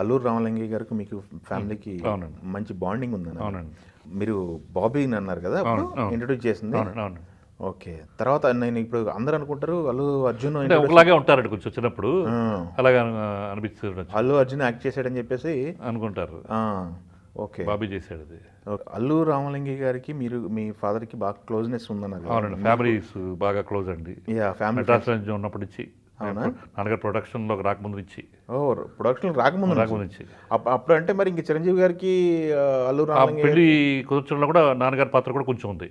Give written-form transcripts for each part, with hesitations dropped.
అల్లూరు రామలింగయ్య గారికి మీకు ఫ్యామిలీకి అవునండి. మంచి బాండింగ్ ఉందని. అవునండి. మీరు బాబీని అన్నారు కదా ఇంట్రడ్యూస్ చేసింది. అవును. ఓకే. తర్వాత నేను ఇప్పుడు అందరూ అనుకుంటారు అల్లు అర్జున్ అంటే ఒకలాగే ఉంటారండి కొంచెం చిన్నప్పుడు అలాగా అనిపిస్తుంది, అల్లు అర్జున్ యాక్ట్ చేశాడని చెప్పేసి అనుకుంటారు. ఓకే. బాబీ చేశాడు అది. అల్లు రామలింగయ్య గారికి మీరు మీ ఫాదర్కి బాగా క్లోజ్నెస్ ఉందన్నారు. అవునండి, ఫ్యామిలీస్ బాగా క్లోజ్ అండి. ఫ్యామిలీ మెడ్రాస్ నుంచి ఉన్నప్పటి నుంచి, నాన్నగారు ప్రొడక్షన్లోకి రాకముందు నుంచి. ప్రొడక్షన్ రాకముందు నుంచి అప్పుడు అంటే మరి ఇంక చిరంజీవి గారికి అల్లు ఆ రామలింగయ్య పెళ్లి కుదర్చడంలో కూడా నాన్నగారి పాత్ర కూడా కొంచెం ఉంది.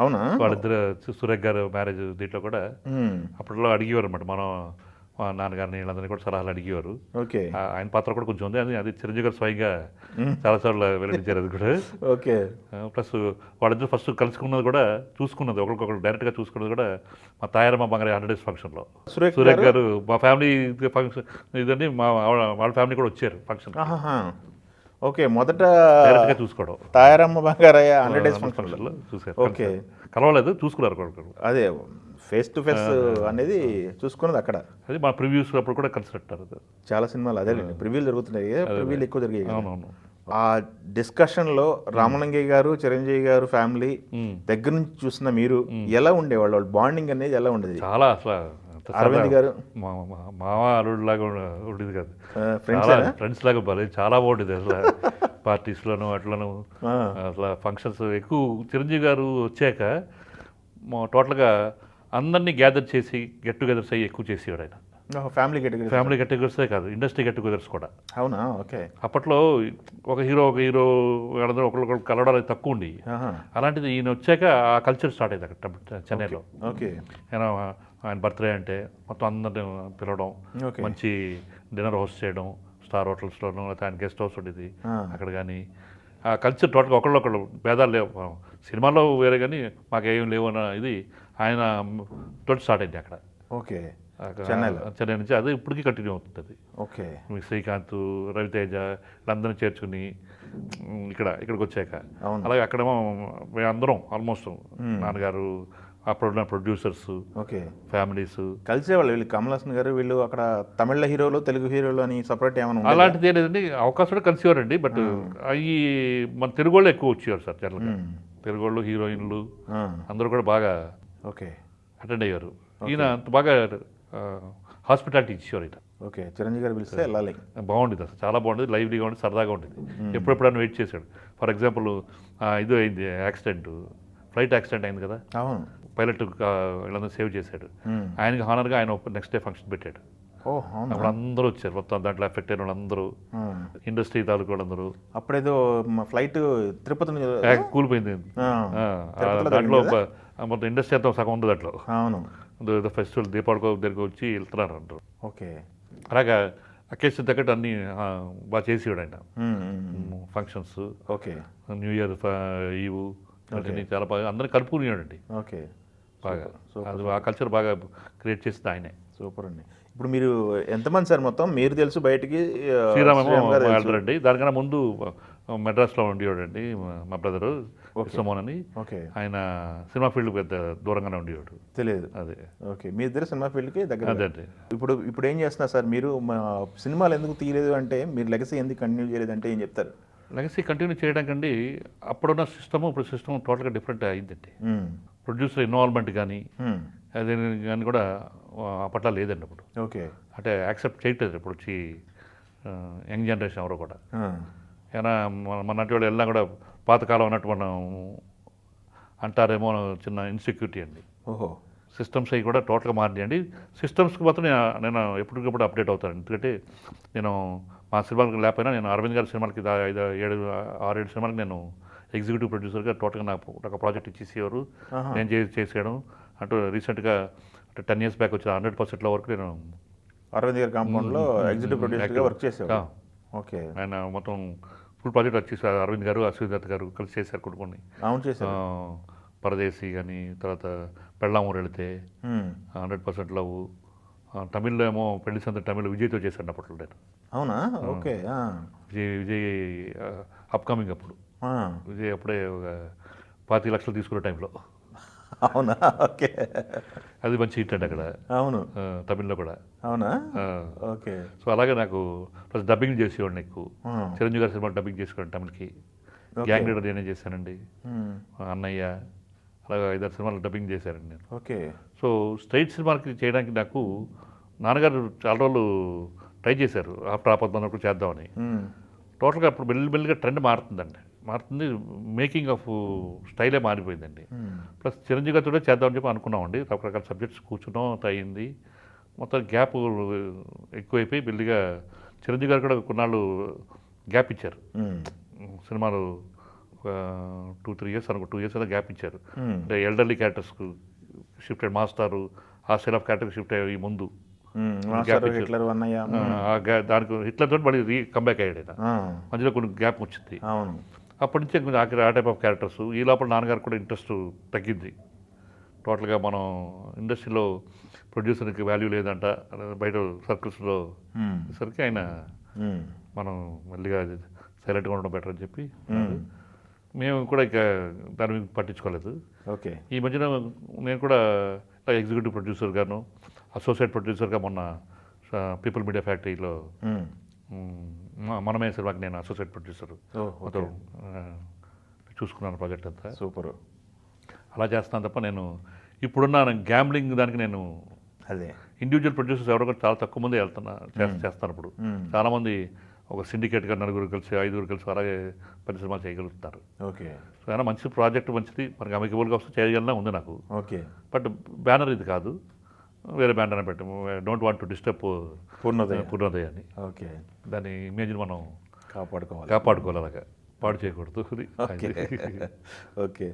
అవునా? వాళ్ళిద్దరు సురేఖ్ గారు మ్యారేజ్ దీంట్లో కూడా అప్పట్లో అడిగేవారు అనమాట. మనం మా నాన్నగారిని వీళ్ళందరినీ కూడా సలహాలు అడిగేవారు. ఓకే. ఆయన పాత్ర కూడా కొంచెం ఉంది. అది చిరంజీవి గారు స్వయంగా చాలాసార్లు వెల్లడించారు అది కూడా. ఓకే. ప్లస్ వాళ్ళిద్దరు ఫస్ట్ కలుసుకున్నది కూడా, చూసుకున్నది ఒకరికొకరు డైరెక్ట్గా చూసుకున్నది కూడా మా తాయారమ్మ బంగారి 100 days ఫంక్షన్లో. సురేఖ్ గారు మా ఫ్యామిలీ ఫంక్షన్ ఇదండి, వాళ్ళ ఫ్యామిలీ కూడా వచ్చారు ఫంక్షన్. ఓకే. మొదట డైరెక్ట్గా చూసుకోవడం తాయారమ్మ బంగారయ్య 100 days ఫంక్షన్లో చూసారు. ఓకే. కలవలేదు, చూసుకున్నారు కొడుకు. అదే ఫేస్ టు ఫేస్ అనేది చూసుకున్నది అక్కడ. అది మా ప్రివ్యూస్ అప్పుడు కూడా కలిసినట్టారు. చాలా సినిమాలు అదేలేండి ప్రివ్యూలు జరుగుతున్నాయి, ప్రివ్యూలు ఎక్కువ జరిగాయి. అవునవును. ఆ డిస్కషన్లో రామలింగయ్య గారు చిరంజీవి గారు ఫ్యామిలీ దగ్గర నుంచి చూసిన మీరు ఎలా ఉండేవాళ్ళు, వాళ్ళ బాండింగ్ అనేది ఎలా ఉండేది? చాలా అసలు అరవింద్ గారు మామ అల్లుడు లాగా ఉండేది కాదు, ఫ్రెండ్స్ ఫ్రెండ్స్ లాగా బాగా చాలా బాగుండేది అసలు. పార్టీస్లోను అట్లను అసలు ఫంక్షన్స్ ఎక్కువ. చిరంజీవి గారు వచ్చాక టోటల్గా అందరినీ గ్యాదర్ చేసి గెట్ టుగెదర్స్ అయ్యి ఎక్కువ చేసేవాడు ఆయన. ఫ్యామిలీ గెట్ టుగెదర్సే కాదు, ఇండస్ట్రీ గెట్ టుగెదర్స్ కూడా. అవునా? ఓకే. అప్పట్లో ఒక హీరో అందరూ ఒకరికొకరు కలవడాలు తక్కువ ఉండి, అలాంటిది ఈయన వచ్చాక ఆ కల్చర్ స్టార్ట్ అయింది అక్కడ చెన్నైలో. ఓకే. ఆయన బర్త్డే అంటే మొత్తం అందరిని పిలవడం, మంచి డిన్నర్ హోస్ట్ చేయడం, స్టార్ హోటల్స్లోనూ, లేకపోతే ఆయన గెస్ట్ హౌస్ ఉండేది అక్కడ. కానీ ఆ కల్చర్ టోటల్గా ఒకళ్ళు భేదాలు లేవు. సినిమాలో వేరే కానీ మాకేం లేవు అన్న ఇది ఆయన తోటి స్టార్ట్ అయింది అక్కడ. ఓకే. చెన్నై నుంచి అది ఇప్పటికీ కంటిన్యూ అవుతుంది అది. ఓకే. శ్రీకాంత్, రవితేజ వీళ్ళందరినీ చేర్చుకుని ఇక్కడికి వచ్చాక అలాగే అక్కడేమో అందరం ఆల్మోస్ట్ నాన్నగారు, అప్పుడున్న ప్రొడ్యూసర్స్, ఓకే, ఫ్యామిలీస్ కలిసేవాళ్ళు. వీళ్ళు కమల్ హాసన్ గారు వీళ్ళు అక్కడ తమిళ హీరోలు తెలుగు హీరోలు అని సపరేట్ ఏమైనా అలాంటిది ఏం లేదండి. అవకాశం కూడా కలిసేవారండి. బట్ అవి మన తెలుగు వాళ్ళు ఎక్కువ వచ్చేవారు సార్. జనరల్గా తెలుగు వాళ్ళు హీరోయిన్లు అందరూ కూడా బాగా ఓకే అటెండ్ అయ్యారు. ఈయన అంత బాగా హాస్పిటాలిటీ ఇచ్చేవారు ఈయన. ఓకే. చిరంజీవి గారు పిలిస్తే వెళ్ళాలి. బాగుండేది అసలు, చాలా బాగుండేది, లైవ్లీగా ఉండేది, సరదాగా ఉండేది. ఎప్పుడెప్పుడైనా వెయిట్ చేశాడు. ఫర్ ఎగ్జాంపుల్ ఇది అయింది యాక్సిడెంట్, ఫ్లైట్ యాక్సిడెంట్ అయింది కదా, అవును, పైలట్ వీళ్ళందరూ సేవ్ చేశాడు. ఆయనకి హానర్గా ఆయన నెక్స్ట్ డే ఫంక్షన్ పెట్టాడు. అప్పుడు అందరూ వచ్చారు, మొత్తం దాంట్లో ఎఫెక్ట్ అయిన వాళ్ళందరూ, ఇండస్ట్రీ తాలూకు వాళ్ళందరూ. అప్పుడేదో ఫ్లైట్ తిరుపతి కూలిపోయింది దాంట్లో, మొత్తం ఇండస్ట్రీ అంతా సగం ఉంది దాంట్లో. అవును, ఏదో ఫెస్టివల్ దీపావళి దగ్గరికి వచ్చి వెళ్తున్నారు అంటారు. ఓకే. అలాగా అకేషన్ తగ్గట్టు అన్నీ బాగా చేసేవాడు ఆయన ఫంక్షన్స్. ఓకే. న్యూ ఇయర్ ఈవ్ చాలా బాగా అందరినీ కలుపుకునేవాడండి. ఓకే. బాగా అది ఆ కల్చర్ బాగా క్రియేట్ చేసింది ఆయనే. సూపర్ అండి. ఇప్పుడు మీరు ఎంతమంది సార్ మొత్తం? మీరు తెలుసు బయటికి శ్రీరామేమో వెళ్తారండి. దానికన్నా ముందు మెడ్రాస్లో ఉండేవాడండి మా బ్రదరు విశ్వమోహన్ అని. ఆయన సినిమా ఫీల్డ్ పెద్ద దూరంగానే ఉండేవాడు. తెలియదు. అదే. ఓకే. మీ ఇద్దరు సినిమా ఫీల్డ్కి దగ్గర. అదే. ఇప్పుడు ఏం చేస్తున్నారు సార్ మీరు? సినిమాలు ఎందుకు తీయలేదు అంటే, మీరు లెగసీ ఎందుకు కంటిన్యూ చేయలేదు అంటే ఏం చెప్తారు? లెగసీ కంటిన్యూ చేయడానికండి అప్పుడున్న సిస్టమ్ ఇప్పుడు సిస్టమ్ టోటల్గా డిఫరెంట్ అయిందండి. ప్రొడ్యూసర్ ఇన్వాల్వ్మెంట్ కానీ అదే కానీ కూడా అప్పట్లో లేదండి అప్పుడు. ఓకే. అంటే యాక్సెప్ట్ చేయట్లేదు ఇప్పుడు వచ్చి యంగ్ జనరేషన్ ఎవరో కూడా. ఏమైనా మన వాళ్ళు వెళ్ళినా కూడా పాతకాలం అన్నట్టు మనం అంటారేమో చిన్న ఇన్సెక్యూరిటీ అండి. ఓహో. సిస్టమ్స్ అవి కూడా టోటల్గా మారినాయండి. సిస్టమ్స్కి మాత్రం నేను ఎప్పటికప్పుడు అప్డేట్ అవుతాను. ఎందుకంటే నేను మా సినిమాలకు లేకపోయినా నేను అరవింద్ గారి సినిమాలకి 6-7 సినిమాలకి నేను ఎగ్జిక్యూటివ్ ప్రొడ్యూసర్గా టోటల్గా నాకు ఒక ప్రాజెక్ట్ ఇచ్చేసేవారు, నేను చేసేయడం. అంటూ రీసెంట్గా 10 years బ్యాక్ వచ్చిన 100%లో వరకు నేను అరవింద్ గారి కాంపౌండ్లో ఎగ్జిక్యూటివ్ ప్రొడ్యూసర్గా వర్క్ చేశాను. ఓకే. ఆయన మొత్తం ఫుల్ ప్రాజెక్ట్ వచ్చేసి అరవింద్ గారు, అశ్విన్ దత్ గారు కలిసి చేశారు కొన్ని. అవును, చేశారు. పరదేశీ కానీ, తర్వాత పెళ్ళామూరు వెళితే, 100% లవ్, తమిళ్లో ఏమో పెళ్లి సంత తమిళ్ విజయ్తో చేశాను అప్పట్లో నేను. అవునా? ఓకే. విజయ్ అప్కమింగ్ అప్పుడు. విజయ్ అప్పుడే ఒక 25 లక్షలు తీసుకునే టైంలో. అవునా? ఓకే. అది మంచి హిట్ అండి అక్కడ, అవును. తమిళ్లో కూడా. అవునా? ఆ, ఓకే. సో అలాగే నాకు ప్లస్ డబ్బింగ్ చేసేవాడిని ఎక్కువ. ఆ. చిరంజీవి గారి సినిమా డబ్బింగ్ చేసుకోండి తమిళకి. ఓకే. గ్యాంగ్ లీడర్ నేనే చేశానండి. మ్మ్. అన్నయ్య అలాగా 5-6 సినిమాలు డబ్బింగ్ చేశానండి నేను. ఓకే. సో స్ట్రైట్ సినిమాకి చేయడానికి నాకు నాన్నగారు చాలా రోజులు ట్రై చేశారు, ఆఫ్టర్ ఆపద్మన్నప్పుడు చేద్దామని. మ్మ్. టోటల్గా అప్పుడు మెల్లిమెల్లిగా ట్రెండ్ మారుతుందండి, మారుతుంది. మేకింగ్ ఆఫ్ స్టైలే మారిపోయిందండి. మ్మ్. ప్లస్ చిరంజీవి గారితో కూడా చేద్దామని చెప్పి అనుకున్నామండి. రకరకాల సబ్జెక్ట్స్ కూర్చున్నాం, అంత అయింది. మొత్తం గ్యాప్ ఎక్కువైపోయి మెల్లిగా చిరంజీవి గారు కూడా కొన్నాళ్ళు గ్యాప్ ఇచ్చారు. మ్మ్. సినిమాలు ఒక 2-3 ఇయర్స్ అనుకో, 2 ఇయర్స్ అలా గ్యాప్ ఇచ్చారు. మ్మ్. అంటే ఎల్డర్లీ క్యారెక్టర్స్కు షిఫ్ట్ అయ్యి, మాస్టారు ఆ స్టైల్ ఆఫ్ క్యారెక్టర్ షిఫ్ట్ అయ్యి ముందు. మ్మ్. gap మాస్టర్, ఇచ్చారు. హిట్లర్, అన్నయ్య. దానికి హిట్లర్తో మళ్ళీ కంబ్యాక్ అయ్యాడు ఆయన. ఆ. మధ్యలో కొన్ని గ్యాప్ వచ్చింది. అవును. అప్పటి నుంచే కొంచెం ఆఖరి ఆ టైప్ ఆఫ్ క్యారెక్టర్స్. ఈ లోపల నాన్నగారు కూడా ఇంట్రెస్ట్ తగ్గింది. టోటల్గా మనం ఇండస్ట్రీలో ప్రొడ్యూసర్కి వాల్యూ లేదంట, బయట సర్కిల్స్లో మ్మ్. సరికి ఆయన మ్మ్. మనం మళ్ళీగా సైలెంట్గా ఉండడం బెటర్ అని చెప్పి మ్మ్. మేము కూడా ఇక దాని మీద పట్టించుకోలేదు. ఓకే. ఈ మధ్యన నేను కూడా ఎగ్జిక్యూటివ్ ప్రొడ్యూసర్ గాను, అసోసియేట్ ప్రొడ్యూసర్గా మొన్న పీపుల్ మీడియా ఫ్యాక్టరీలో మ్మ్. మనమే సినిమాకి నేను అసోసియేట్ ప్రొడ్యూసర్ ఓ, ఓకే. మొత్తం చూసుకున్నాను ప్రాజెక్ట్ అంతా. సూపర్. అలా చేస్తున్నాను తప్ప నేను ఇప్పుడున్న గ్యాంబ్లింగ్ దానికి నేను అదే. ఇండివిజువల్ ప్రొడ్యూసర్స్ ఎవరో కూడా చాలా తక్కువ మంది చేస్తాను ఇప్పుడు. మ్మ్. చాలామంది ఒక సిండికేట్గా 4 కలిసి 5 కలిసి అలాగే 10 సినిమాలు చేయగలుగుతున్నారు. ఓకే. సో అయినా మంచి ప్రాజెక్ట్, మంచిది, మనకి అమికబుల్గా వస్తే చేయగలనా ఉంది నాకు. ఓకే. బట్ బ్యానర్ ఇది కాదు, వేరే బ్యానర్ పెట్టాము. Don't want to disturb Purnodaya. పూర్ణోదయాన్ని. ఓకే. దాని ఇమేజ్ని మనం కాపాడుకోవాలి. కాపాడుకోవాలి, అలాగా పాడు చేయకూడదు. ఓకే. ఓకే.